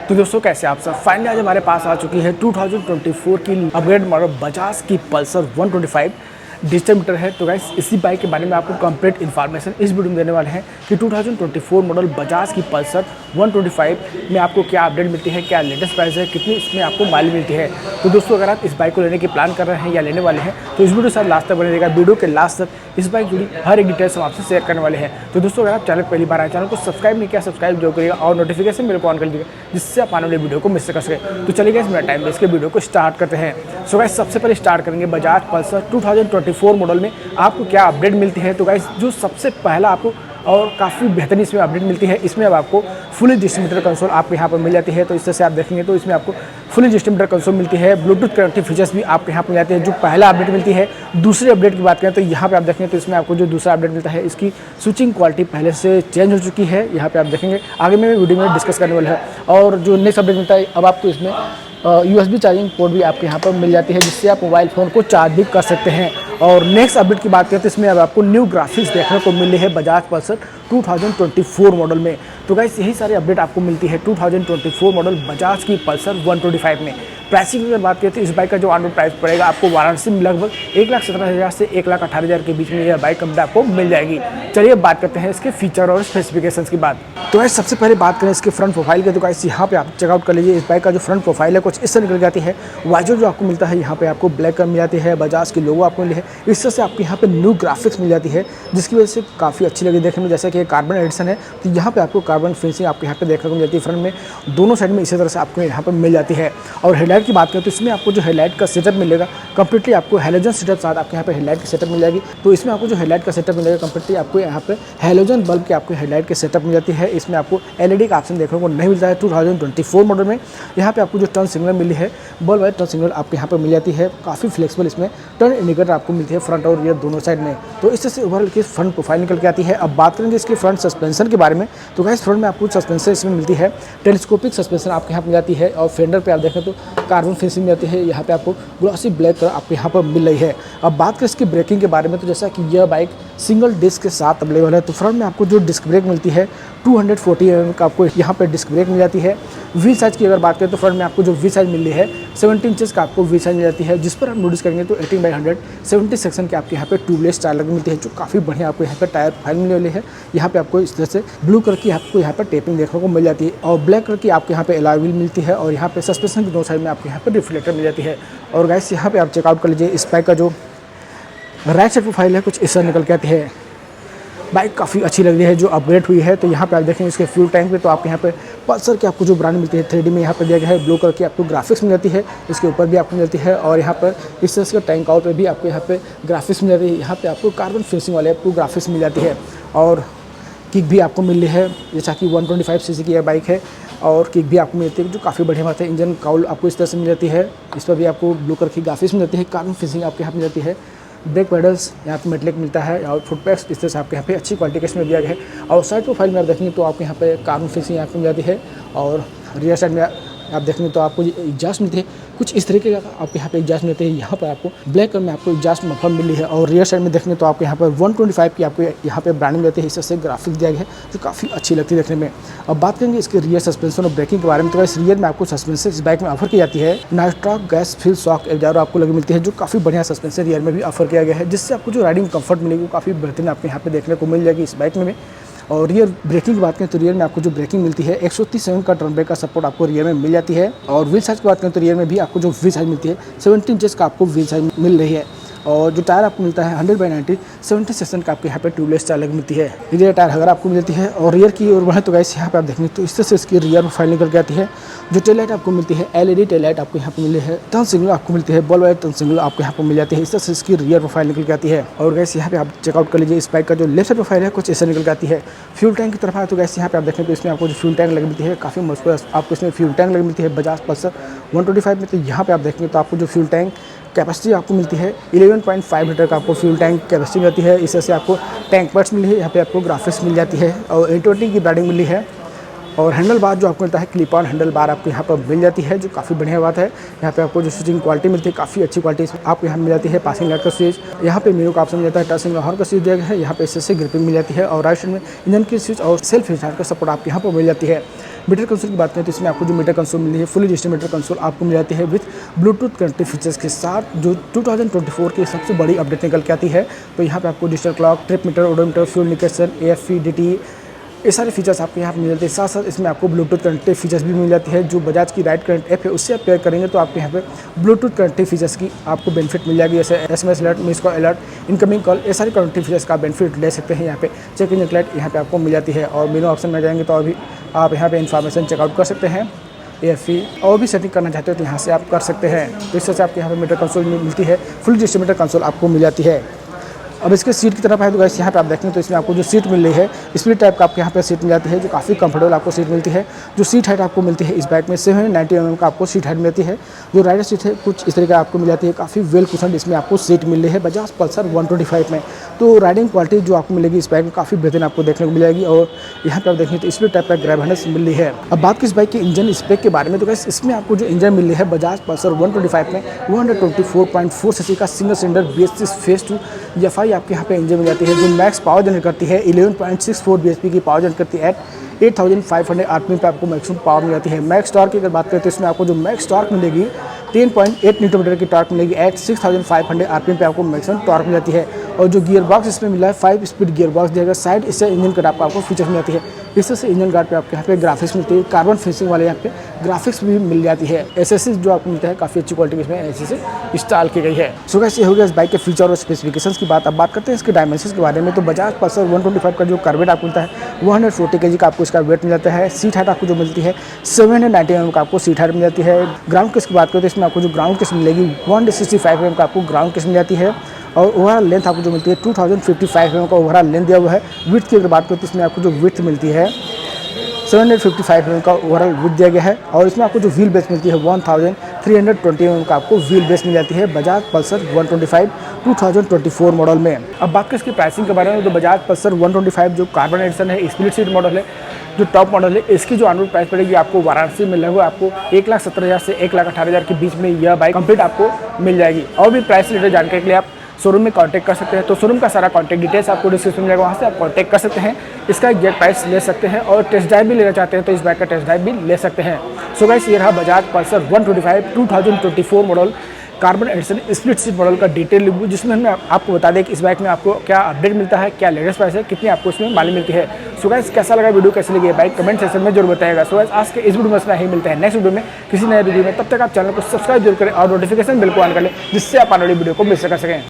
तो दोस्तों कैसे आप सब, फाइनली आज हमारे पास आ चुकी है 2024 की अपग्रेड मॉडल बजाज की पल्सर 125 डिजिटल मीटर है। तो गाइस इसी बाइक के बारे में आपको कंप्लीट इन्फॉर्मेशन इस वीडियो में देने वाले हैं कि 2024 मॉडल बजाज की पल्सर 125 में आपको क्या अपडेट मिलती है, क्या लेटेस्ट प्राइस है, कितनी इसमें आपको माइलेज मिलती है। तो दोस्तों अगर आप इस बाइक को लेने की प्लान कर रहे हैं या लेने वाले हैं तो इस वीडियो से लास्ट तक बने रहेगा। वीडियो के लास्ट तक इस बाइक जुड़ी हर एक डिटेल्स हम आपसे शेयर करने वाले हैं। तो दोस्तों अगर आप चैनल पहली बार आए, चैनल को सब्सक्राइब नहीं किया सब्सक्राइब जो करिएगा और नोटिफिकेशन मेरे को ऑन कर लीजिएगा, जिससे आप आने वाले वीडियो को मिस कर सके। तो चलिए गाइस मेरा टाइम वेस्ट के वीडियो को स्टार्ट करते हैं। सो गाइस सबसे पहले स्टार्ट करेंगे बजाज पल्सर 2024 मॉडल में आपको क्या अपडेट मिलती है। तो गाइस जो सबसे पहला आपको और काफ़ी बेहतरीन इसमें अपडेट मिलती है, इसमें अब आपको फुली डिस्ट्रीब्यूटर कंसोल आपको यहाँ पर मिल जाती है। तो इस तरह से आप देखेंगे तो इसमें आपको फुली डिस्ट्रीब्यूटर कंसोल मिलती है। ब्लूटूथ कनेक्टिव फीचर्स भी आपको यहाँ पर मिल जाते हैं, जो पहला अपडेट मिलती है। दूसरे अपडेट की बात करें तो यहाँ पे आप देखेंगे तो इसमें आपको जो दूसरा अपडेट मिलता है, इसकी स्विचिंग क्वालिटी पहले से चेंज हो चुकी है। यहाँ पे आप देखेंगे आगे में वीडियो में डिस्कस करने वाला है। और जो नेक्स्ट अपडेट मिलता है, अब आपको इसमें USB चार्जिंग पोर्ट भी आपके यहाँ पर मिल जाती है, जिससे आप मोबाइल फ़ोन को चार्ज भी कर सकते हैं। और नेक्स्ट अपडेट की बात करें तो इसमें अब आपको न्यू ग्राफिक्स देखने को मिली है बजाज पल्सर 2024 मॉडल में। तो गाइस यही सारी अपडेट आपको मिलती है 2024 मॉडल बजाज की पल्सर 125 में। प्राइसिंग की अगर बात करें तो इस बाइक का जो ऑन रोड प्राइस पड़ेगा आपको वाराणसी में लगभग 1,17,000 से 1,18,000 के बीच में यह बाइक कंपनी आपको मिल जाएगी। चलिए बात करते हैं इसके फीचर और स्पेसिफिकेशंस की बात। तो गाइस सबसे पहले बात करें इसके फ्रंट प्रोफाइल के, तो गाइस यहाँ पे आप चेकआउट कर लीजिए। इस बाइक का जो फ्रंट प्रोफाइल है कुछ इस तरह निकल जाती है। वाइजर जो आपको मिलता है यहाँ पे आपको ब्लैक कलर मिल जाती है, बजाज की लोगो आपको मिली है। इस तरह से आपको यहाँ पे न्यू ग्राफिक्स मिल जाती है, जिसकी वजह से काफ़ी अच्छी लगी देखने में। जैसे कि कार्बन एडिशन है तो यहाँ पे आपको कार्बन फिनिशिंग आपको यहाँ पे देखने को मिल जाती है फ्रंट में, दोनों साइड में इसी तरह से आपको यहाँ पर मिल जाती है। और हेडलाइट की बात करें तो इसमें आपको जो हेडलाइट का सेटअप मिलेगा कंप्लीटली आपको हेलोजन सेटअप साथ आपको यहाँ पे हेडलाइट की सेटअप मिल जाएगी। तो इसमें आपको जो हेडलाइट का सेटअप मिलेगा कंप्लीटली आपको यहाँ पे हेलोजन बल्ब के आपको हेडलाइट की सेटअप मिल जाती है। इसमें आपको LED का ऑप्शन देखने को नहीं मिलता है 2024 मॉडल में। यहाँ पे आपको जो टर्न सिग्नल मिली है, बल्ब वाइज टर्न सिग्नल आपको यहाँ पे मिल जाती है। काफ़ी फ्लेक्सिबल इसमें टर्न इंडिकेटर आपको मिलती है फ्रंट और रियर दोनों साइड में। तो इस तरह से ओवरऑल की फ्रंट प्रोफाइल निकल के आती है। अब बात करेंगे इसके फ्रंट सस्पेंशन के बारे में। तो गाइस फ्रंट में आपको सस्पेंशन इसमें मिलती है, टेलीस्कोपिक सस्पेंशन आपके यहाँ मिल जाती है। और फेंडर पे आप देखें तो कार्बन फिनिशिंग मिल जाती है, यहाँ पे आपको ग्लॉसी ब्लैक कलर आपको यहाँ पर मिल रही है। अब बात करें इसकी ब्रेकिंग के बारे में, तो जैसा कि यह बाइक सिंगल डिस्क के साथ अवेलेबल है। तो फ्रंट में आपको जो डिस्क ब्रेक मिलती है 240 mm का आपको यहाँ पे डिस्क ब्रेक मिल जाती है। व्हील साइज की अगर बात करें तो फ्रंट में आपको जो व्हील साइज मिल रही है 17 इंचेस का आपको व्हील साइज मिल जाती है, जिस पर आप नोटिस करेंगे तो 18/100 70 सेक्शन के आपके यहाँ पे ट्यूबलेस टायर लगी मिलती है, जो काफ़ी बढ़िया आपको यहाँ पे टायर फाइल मिलने वाली है। यहाँ पे आपको इस तरह से ब्लू कलर की आपको यहाँ पर टेपिंग देखने को मिल जाती है और ब्लैक कलर की आपको यहाँ पे अलॉय व्हील मिलती है। और यहाँ पे सस्पेंशन की दो साइड में आपको यहाँ पे रिफ्लेक्टर मिल जाती है। और गाइस यहाँ पे आप चेकआउट कर लीजिए, इस बाइक का जो राइट साइड प्रोफाइल है कुछ इस तरह निकल के आती है। बाइक काफ़ी अच्छी लग रही है जो अपग्रेड हुई है। तो यहाँ पे आप देखेंगे इसके फ्यूल टैंक पे तो आपको यहाँ पे पल्सर की आपको जो ब्रांड मिलती है 3D में यहाँ पे दिया गया है, ब्लू कलर की आपको ग्राफिक्स मिल जाती है, इसके ऊपर भी आपको मिलती है। और यहाँ पर इस तरह से टैंक आउट पे भी आपको यहाँ पे ग्राफिक्स मिल जाती है। यहाँ पे आपको कार्बन फिनिशिंग वाले आपको ग्राफिक्स मिल जाती है। और किक भी आपको मिल रही है, जैसा कि 125 cc की यह बाइक है और किक भी आपको मिलती है जो काफ़ी बढ़िया बात है। इंजन काउल आपको इस तरह से मिल जाती है, इस पर भी आपको ब्लू कलर की ग्राफिक्स मिल जाती है, कार्बन फिनिशिंग आपके यहाँ मिल जाती है। ब्रेक पेडल्स यहाँ पे मेटलिक मिलता है और फुट पैक्स इस तरह से आपके यहाँ पे अच्छी क्वालिटी के इसमें दिया गया है। और साइड प्रोफाइल में आप देखेंगे तो आपको यहाँ पे कार्बन फिनिशिंग यहाँ पे मिल जाती है। और रियर साइड में आप देखेंगे तो आपको एग्जास्ट मिलती है कुछ इस तरीके का आपके यहाँ पे एग्जास्ट मिलते हैं। यहाँ पर आपको ब्लैक कलर में आपको एग्जास्ट मफलर मिली है। और रियर साइड में देखेंगे तो आपको यहाँ पर 125 की आपको यहाँ पे ब्रांडिंग मिलती है, इस तरह से ग्राफिक्स दिया गया है जो काफ़ी अच्छी लगती है देखने में। अब बात करेंगे इसके रियर सस्पेंशन और ब्रेकिंग के बारे में। तो इस रियर में आपको सस्पेंशन इस बाइक में ऑफर की जाती है नाइट्रॉक गैस फिल शॉक एब्जॉर्बर आपको लगी मिलती है, जो काफ़ी बढ़िया सस्पेंशन रियर में भी ऑफर किया गया है, जिससे आपको जो राइडिंग कंफर्ट मिलेगी वो काफ़ी बेहतरीन आपको यहाँ पे देखने को मिल जाएगी इस बाइक में। और रियर ब्रेकिंग की बात करें तो रियर में आपको जो ब्रेकिंग मिलती है 130 mm का टर्न ब्रेक का सपोर्ट आपको रियर में मिल जाती है। और व्हील साइज की बात करें तो रियर में भी आपको जो व्हील साइज मिलती है 17 इंचेस का आपको व्हील साइज मिल रही है। और जो टायर आपको मिलता है 100/90 70 सेक्शन का आपके यहाँ पे ट्यूबलेस टायर लगी मिलती है, रियर टायर अगर आपको मिलती है। और रियर की ओर बढ़े तो गाइस यहाँ पे आप देखेंगे तो इस तरह से इसकी रियर प्रोफाइल निकल के आती है। जो टेल लाइट आपको मिलती है LED टेल लाइट आपको यहाँ पे मिली है, टर्न सिग्नल आपको मिलती है, बल्ब वाइज टर्न सिग्नल आपको यहाँ पे मिल जाती है। इस तरह से इसकी रियर प्रोफाइल निकल के आती है। और गाइस यहाँ पे आप चेकआउट कर लीजिए, इस बाइक का जो लेफ्ट साइड प्रोफाइल है कुछ ऐसे निकल के आती है। फ्यूल टैंक की तरफ आए तो गाइस यहाँ पे आप देखें तो इसमें आपको जो फ्यूल टैंक लगी मिलती है काफ़ी मजबूत आपको इसमें फ्यूल टैंक लगी मिलती है बजाज पल्सर 125 में। तो यहाँ पे आप देखेंगे तो आपको जो फ्यूल टैंक कैपेसिटी आपको मिलती है 11.5 लीटर का आपको फ्यूल टैंक कैपेसिटी मिलती है। इस तरह से आपको टैंक पर्ट्स मिली है, यहाँ पे आपको ग्राफिक्स मिल जाती है और 820 की ब्रांडिंग मिली है। और हैंडल बार जो आपको मिलता है क्लिप ऑन हैंडल बार आपको यहाँ पर मिल जाती है, जो काफ़ी बढ़िया बात है। यहाँ पे आपको जो स्विचिंग क्वालिटी मिलती है काफ़ी अच्छी क्वालिटी आपको यहाँ मिल जाती है। पासिंग लाइट का स्विच, यहाँ पे मेनू का ऑप्शन मिल जाता है, टच सिग्नल हॉर्न का स्विच दिया गया है, यहाँ पे इससे ग्रिपिंग मिल जाती है और राइट साइड में इंजन की स्विच और सेल्फ स्टार्ट का सपोर्ट आपको यहाँ पर मिल जाती है। मीटर कंसोल की बात करें तो इसमें आपको जो मीटर कंसोल मिली है फुली डिजिटल मीटर कंसोल आपको मिल जाती है विथ ब्लूटूथ कनेक्टिव फीचर्स के साथ, जो 2024 की सबसे बड़ी अपडेट निकल के आती है। तो यहाँ पे आपको digital clock, trip meter, odometer, fuel indication, AFP, DT, ये सारे फीचर्स आपको यहाँ पर मिल जाते हैं। साथ साथ इसमें आपको ब्लूटूथ कनेक्टिव फीचर्स भी मिल जाती है। जो बजाज की राइड करंट ऐप है उससे आप पेयर करेंगे तो आपको यहाँ पे ब्लूटूथ कनेक्टिव फीचर्स की आपको बेनिफिट मिल जाएगी, जैसे SMS alert, miss call alert, incoming call, ये सारे कनेक्टिव फीचर्स का बेनिफिट ले सकते हैं। यहाँ पे चेक इंजन लाइट यहाँ पे आपको मिल जाती है और मेनू ऑप्शन में जाएंगे तो अभी आप यहाँ पे इन्फॉर्मेशन चेकआउट कर सकते हैं। AFP और भी सेटिंग करना चाहते हो तो यहाँ से आप कर सकते हैं। तो इस तरह से आपको यहाँ पे मीटर कंसोल मिलती है, फुल डिजिटल मीटर कंसोल आपको मिल जाती है। अब इसके सीट की तरफ है तो गाइस यहाँ पे आप देखें तो इसमें आपको जो सीट मिल रही है स्प्लिट टाइप का आपको यहाँ पे सीट मिल जाती है, जो काफ़ी कंफर्टेबल आपको सीट मिलती है। जो सीट हाइट आपको मिलती है इस बाइक में 790 mm का आपको सीट हाइट मिलती है। जो राइडर सीट है कुछ इस तरीके आपको मिल जाती है, काफ़ी वेल कुशन इसमें आपको सीट मिल रही है बजाज पल्सर 125 में। तो राइडिंग क्वालिटी जो आपको मिलेगी इस बाइक में काफ़ी बेहतरीन आपको देखने को मिल जाएगी। और यहाँ पर आप देखें तो स्प्लिट टाइप का ग्रैब हैंडल्स मिल रही है। अब बात की इस बाइक के इंजन स्पेक के बारे में तो गाइस इसमें आपको जो इंजन मिल रही है बजाज पल्सर 125 में 124.4 सीसी का single cylinder BS6 phase 2 FI आपके यहाँ पे इंजन जाती है, जो मैक्स पावर जनरेट करती है 11.64 bhp की पावर जनरेट करती है। 8500 RPM पे आपको मैक्सिमम पावर मिल जाती है। मैक्स टॉर्क की अगर बात करें तो इसमें आपको जो मैक्स टॉर्क मिलेगी 10.8 न्यूटन की टॉर्क मिलेगी एट 6500 RPM पे आपको मैक्सिमम टॉर्क मिल जाती है। और जो गियर बॉक्स इसमें मिला है 5 स्पीड गियर बॉक्स दिया गया साइड, इससे इंजन गार्ड आपको फीचर मिल जाती है। इस तरह से इंजन गार्ड पे आपके यहाँ पे ग्राफिक्स मिलती है, कार्बन फिनिशिंग वाले यहाँ पे ग्राफिक्स भी मिल जाती है। एसएससी जो आपको मिलता है काफ़ी अच्छी क्वालिटी इसमें एसएससी इंस्टॉल की गई है। सो गाइस ये हो गया इस बाइक के फीचर और स्पेसिफिकेशंस की बात। अब बात करते हैं इसके डायमेंशंस के बारे में। तो बजाज पल्सर 125 का जो कार्बेट आपको मिलता है 140 kg का आपको इसका वेट मिल जाता है। सीट हाइट आपको जो मिलती है 790 mm का आपको सीट हाइट मिल जाती है। ग्राउंड किस की बात करें तो इसमें आपको जो ग्राउंड किस मिलेगी 165 mm का आपको ग्राउंड किस मिल जाती है। और ओवरऑल लेंथ आपको जो मिलती है 2055 mm का ओवरऑल लेंथ दिया हुआ है। विड्थ की अगर बात करें तो इसमें आपको जो विड्थ मिलती है 755 mm का ओवरऑल विड्थ दिया गया है। और इसमें आपको जो व्हील बेस मिलती है 1320 mm का आपको व्हील बेस मिल जाती है बजाज पल्सर 125 2024 मॉडल में। अब बात करें इसकी प्राइसिंग के बारे में तो बजाज पल्सर 125 जो कार्बन एडिशन है, स्प्लिट सीट मॉडल है, जो टॉप मॉडल है, इसकी जो ऑन रोड प्राइस पड़ेगी आपको वाराणसी में लगभग आपको 1,17,000 से 1,18,000 के बीच में यह बाइक कंप्लीट आपको मिल जाएगी। और भी प्राइस रिलेटेड जानकारी के लिए आप शोरूम में कांटेक्ट कर सकते हैं। तो शोरूम का सारा कांटेक्ट डिटेल्स आपको डिस्क्रिप्शन में मिलेगा, वहाँ से आप कांटेक्ट कर सकते हैं, इसका एग्जैक्ट प्राइस ले सकते हैं। और टेस्ट ड्राइव भी लेना चाहते हैं तो इस बाइक का टेस्ट ड्राइव भी ले सकते हैं। सो गाइस ये रहा Bajaj pulsar 125 2024 model carbon edition split seat model का डिटेल रिव्यू, जिसमें हमने आपको बता दें कि इस बाइक में आपको क्या अपडेट मिलता है, क्या लेटेस्ट प्राइस है, कितनी आपको इसमें मालूम मिलती है। सो गाइस कैसा लगा वीडियो, कैसी लगी बाइक कमेंट सेक्शन में जरूर बताएगा। सो गाइस आज के इस वीडियो में इतना ही, मिलते हैं नेक्स्ट वीडियो में किसी नए वीडियो में। तब तक आप चैनल को सब्सक्राइब जरूर करें और नोटिफिकेशन बिल को ऑन कर लें, जिससे आप आने वाली वीडियो को मिस कर सकें।